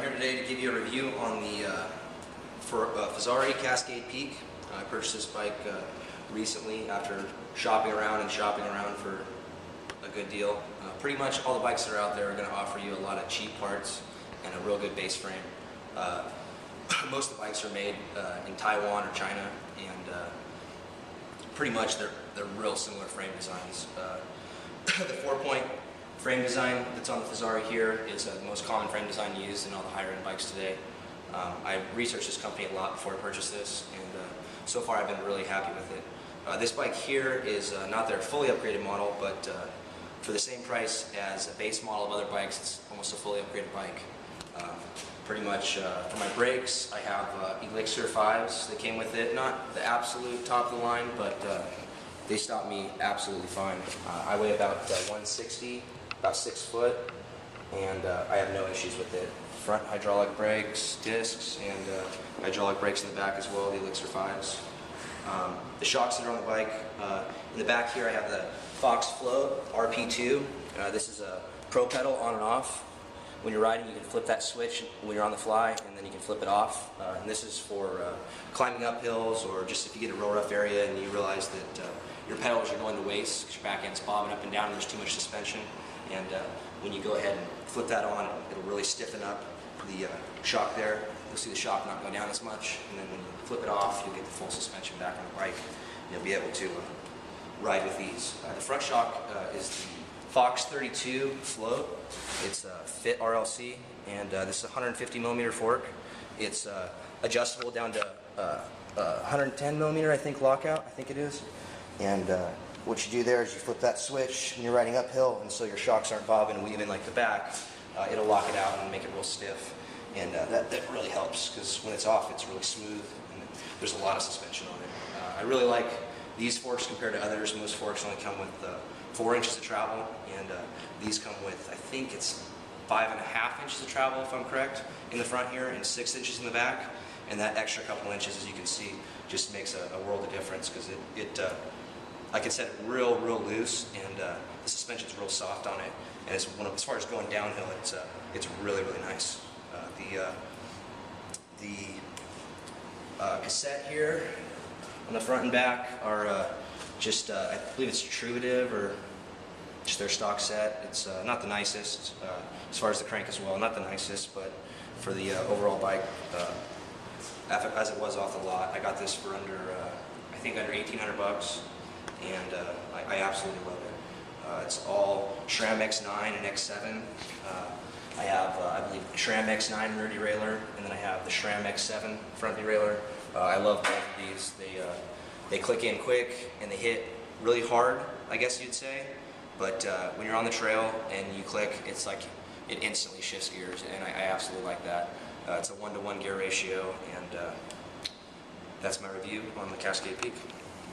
here today to give you a review on the Fezzari Cascade Peak. I purchased this bike recently after shopping around for a good deal. Pretty much all the bikes that are out there are going to offer you a lot of cheap parts and a real good base frame. Most of the bikes are made in Taiwan or China, and pretty much they're real similar frame designs. The 4-point frame design that's on the Fezzari here is the most common frame design used in all the higher-end bikes today. I researched this company a lot before I purchased this, and so far I've been really happy with it. This bike here is not their fully upgraded model, but for the same price as a base model of other bikes, it's almost a fully upgraded bike. Pretty much for my brakes, I have Elixir 5s that came with it. Not the absolute top of the line, but they stopped me absolutely fine. I weigh about 160, about 6 foot, and I have no issues with it. Front hydraulic brakes, discs, and hydraulic brakes in the back as well, the Elixir 5s. The shocks that are on the bike, in the back here I have the Fox Float RP2. This is a pro pedal on and off. When you're riding, you can flip that switch when you're on the fly, and then you can flip it off. And this is for climbing up hills, or just if you get a real rough area and you realize that your pedals are going to waste because your back end's bobbing up and down and there's too much suspension. And when you go ahead and flip that on, it'll really stiffen up the shock there. You'll see the shock not go down as much, and then when you flip it off, you'll get the full suspension back on the bike, and you'll be able to ride with these. The front shock is the Fox 32 float. It's a Fit RLC, and this is a 150 millimeter fork. It's adjustable down to 110 millimeter, I think, lockout, I think it is. And what you do there is you flip that switch when you're riding uphill, and so your shocks aren't bobbing and weaving like the back. It'll lock it out and make it real stiff, and that really helps, because when it's off, it's really smooth and there's a lot of suspension on it. I really like these forks compared to others. Most forks only come with 4 inches of travel, and these come with, I think it's 5.5 inches of travel, if I'm correct, in the front here, and 6 inches in the back. And that extra couple inches, as you can see, just makes a world of difference, because I can set it real loose, and the suspension's real soft on it. And as far as going downhill, it's really nice. The cassette here on the front and back are just, I believe it's Truitive, or just their stock set. It's not the nicest, as far as the crank as well, not the nicest, but for the overall bike, as it was off the lot, I got this for under, I think under 1,800 bucks, and I absolutely love it. It's all SRAM X9 and X7. I have, I believe, SRAM X9 rear derailleur, and then I have the SRAM X7 front derailleur. I love both of these. They click in quick and they hit really hard, I guess you'd say. But when you're on the trail and you click, it's like it instantly shifts gears, and I absolutely like that. It's a 1-to-1 gear ratio, and that's my review on the Cascade Peak.